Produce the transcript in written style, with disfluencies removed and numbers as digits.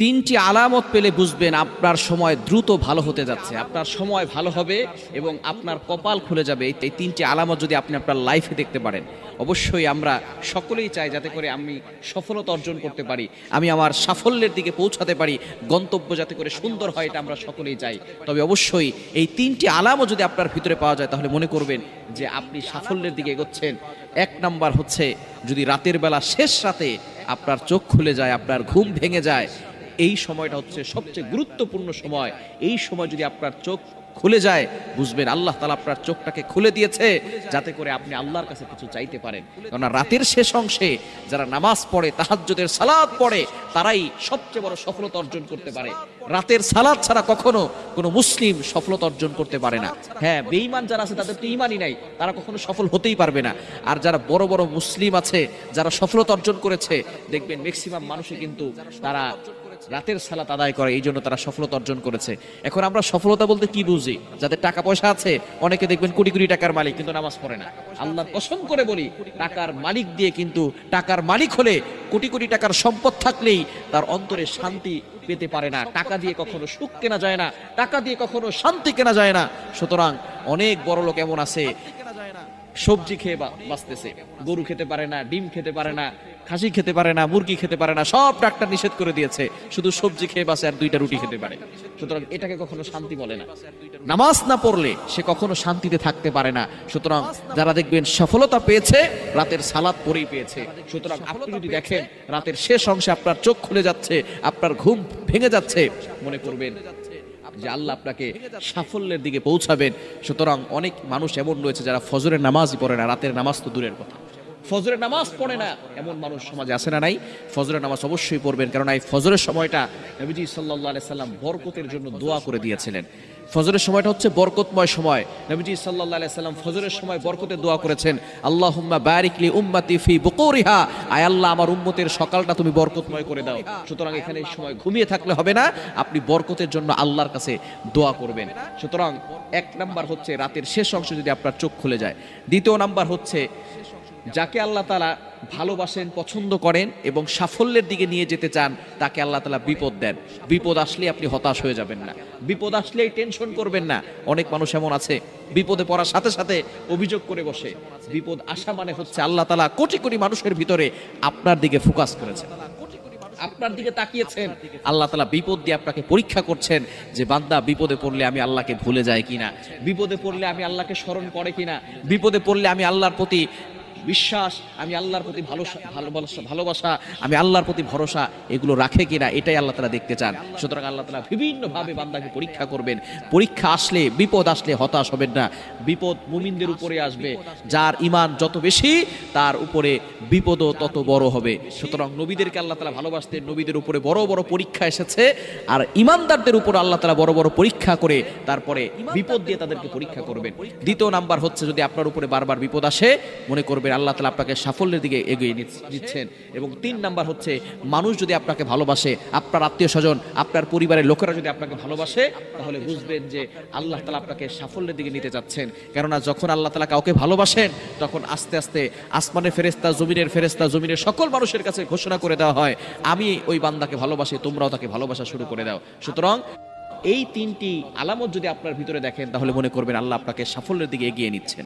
তিনটি আলামত পেলে বুঝবেন আপনার সময় দ্রুত ভালো হতে যাচ্ছে, আপনার সময় ভালো হবে এবং আপনার কপাল খুলে যাবে। এই তিনটি আলামত যদি আপনি আপনার লাইফে দেখতে পারেন, অবশ্যই আমরা সকলেই চাই যাতে করে আমি সফলতা অর্জন করতে পারি, আমি আমার সাফল্যের দিকে পৌঁছাতে পারি, গন্তব্য যাতে করে সুন্দর হয়, এটা আমরা সকলেই চাই। তবে অবশ্যই এই তিনটি আলামত যদি আপনার ভিতরে পাওয়া যায় তাহলে মনে করবেন যে আপনি সাফল্যের দিকে এগোচ্ছেন। এক নাম্বার হচ্ছে, যদি রাতের বেলা শেষ রাতে আপনার চোখ খুলে যায়, আপনার ঘুম ভেঙে যায়, এই সময়টা হচ্ছে সবচেয়ে গুরুত্বপূর্ণ সময়। এই সময় যদি আপনার চোখ খুলে যায়, বুঝবেন আল্লাহ তাআলা আপনার চোখটাকে খুলে দিয়েছে যাতে করে আপনি আল্লাহর কাছে কিছু চাইতে পারেন। কারণ রাতের শেষ অংশে যারা নামাজ পড়ে, তাহাজ্জুদের সালাত পড়ে, তারাই সবচেয়ে বড় সফলতা অর্জন করতে পারে। রাতের সালাত ছাড়া কখনো কোনো মুসলিম সফলতা অর্জন করতে পারে না। হ্যাঁ, বেঈমান যারা আছে তাদের তো ঈমানই নাই, তারা কখনো সফল হতেই পারবে না। আর যারা বড় বড় মুসলিম আছে, যারা সফলতা অর্জন করেছে, দেখবেন ম্যাক্সিমাম মানুষই কিন্তু তারা রাতের সালাত আদায় করে, এই জন্য তারা সফলতা অর্জন করেছে। এখন আমরা সফলতা বলতে কি বুঝি? যাদের টাকা পয়সা আছে, অনেকে দেখবেন কোটি কোটি টাকার মালিক কিন্তু নামাজ পড়ে না। আল্লাহর কসম করে বলি, টাকার মালিক দিয়ে কিন্তু টাকার মালিক হলে, কোটি কোটি টাকার সম্পদ থাকলেই তার অন্তরে শান্তি পেতে পারে না। টাকা দিয়ে কখনো সুখ কেনা যায় না, টাকা দিয়ে কখনো শান্তি কেনা যায় না। সুতরাং অনেক বড় লোক এমন আছে, সবজি খেয়ে বাঁচতেছে, গরু খেতে পারে না, ডিম খেতে পারে না, খাসি খেতে পারে না, মুরগি খেতে পারে না, সব ডাক্তার নিষেধ করে দিয়েছে, শুধু সবজি খেয়ে বাঁচে আর 2টা রুটি খেতে পারে। সুতরাং এটাকে কখনো শান্তি বলে না। নামাজ না পড়লে সে কখনো শান্তিতে থাকতে পারে না। সুতরাং যারা দেখবেন সফলতা পেয়েছে, রাতের সালাত পড়েই পেয়েছে। সুতরাং আপনি যদি দেখেন রাতের শেষ অংশে আপনার চোখ খুলে যাচ্ছে, আপনার ঘুম ভেঙে যাচ্ছে, মনে করবেন যে আল্লাহ আপনাকে সাফল্যের দিকে পৌঁছাবেন। সুতরাং অনেক মানুষ এমন রয়েছে যারা ফজরের নামাজই পড়ে না, রাতের নামাজ তো দূরের কথা, ফজরের নামাজ পড়ে না, এমন মানুষ সমাজে আছে না নাই? ফজরের নামাজ অবশ্যই পড়বেন, কারণ এই ফজরের সময়টা নবীজি সাল্লাল্লাহু আলাইহি সাল্লাম বরকতের জন্য দোয়া করে দিয়েছিলেন। ফজরের সময়টা হচ্ছে বরকতময় সময়। নবীজি সাল্লাল্লাহু আলাইহি সাল্লাম ফজরের সময় বরকতের দোয়া করেছেন, আল্লাহুম্মা বারিক লি উম্মতি ফি বুকুরিহা, আয় আল্লাহ আমার উম্মতের সকালটা তুমি বরকতময় করে দাও। সুতরাং এখানে এই সময় ঘুমিয়ে থাকলে হবে না, আপনি বরকতের জন্য আল্লাহর কাছে দোয়া করবেন। সুতরাং এক নাম্বার হচ্ছে রাতের শেষ অংশ যদি আপনার চোখ খুলে যায়। দ্বিতীয় নাম্বার হচ্ছে, যাকে আল্লাহ তাআলা ভালোবাসেন, পছন্দ করেন এবং সাফল্যের দিকে নিয়ে যেতে চান, তাকে আল্লাহ তাআলা বিপদ দেন। বিপদ আসলে আপনি হতাশ হয়ে যাবেন না, বিপদ আসলেই টেনশন করবেন না। অনেক মানুষ এমন আছে, বিপদে পড়ার সাথে সাথে অভিযোগ করে বসে। বিপদ আসা মানে হচ্ছে আল্লাহ তাআলা কোটি কোটি মানুষের ভিতরে আপনার দিকে ফোকাস করেছেন, আপনার দিকে তাকিয়েছেন। আল্লাহ তাআলা বিপদ দিয়ে আপনাকে পরীক্ষা করছেন যে বান্দা বিপদে পড়লে আমি আল্লাহকে ভুলে যাই কিনা, বিপদে পড়লে আমি আল্লাহকে স্মরণ করে কিনা, বিপদে পড়লে আমি আল্লাহর প্রতি বিশ্বাস, আমি আল্লাহর প্রতি ভালোবাসা, আমি আল্লাহর প্রতি ভরসা, এগুলো রাখে কিনা, এটাই আল্লাহ তাআলা দেখতে চান। সুতরাং আল্লাহ তাআলা বিভিন্নভাবে বান্দাকে পরীক্ষা করবেন। পরীক্ষা আসলে, বিপদ আসলে হতাশ হবেন না। বিপদ মুমিনদের উপরে আসবে, যার ঈমান যত বেশি তার উপরে বিপদও তত বড় হবে। সুতরাং নবীদেরকে আল্লাহ তাআলা ভালোবাসতেন, নবীদের উপরে বড় বড় পরীক্ষা এসেছে, আর ঈমানদারদের উপর আল্লাহ তাআলা বড় বড় পরীক্ষা করে তারপরে বিপদ দিয়ে তাদেরকে পরীক্ষা করবেন। দ্বিতীয় নাম্বার হচ্ছে, যদি আপনার উপরে বারবার বিপদ আসে, মনে করবেন আল্লাহ তাআলা আপনাকে সাফল্যের দিকে এগিয়ে দিচ্ছেন। এবং 3 নাম্বার হচ্ছে, মানুষ যদি আপনাকে ভালোবাসে, আপনার আত্মীয় স্বজন, আপনার পরিবারের লোকেরা যদি আপনাকে ভালোবাসে, তাহলে বুঝবেন যে আল্লাহ তাআলা আপনাকে সাফল্যের দিকে নিতে যাচ্ছেন। কেননা যখন আল্লাহ তাআলা কাউকে ভালোবাসেন, তখন আস্তে আস্তে আসমানের ফেরেশতা, জমিনের ফেরেশতা, জমিনের সকল মানুষের কাছে ঘোষণা করে দেওয়া হয়, আমি ওই বান্দাকে ভালোবাসি, তোমরাও তাকে ভালোবাসা শুরু করে দাও। সুতরাং এই 3টি আলামত যদি আপনার ভিতরে দেখেন, তাহলে মনে করবেন আল্লাহ আপনাকে সাফল্যের দিকে এগিয়ে নিচ্ছেন।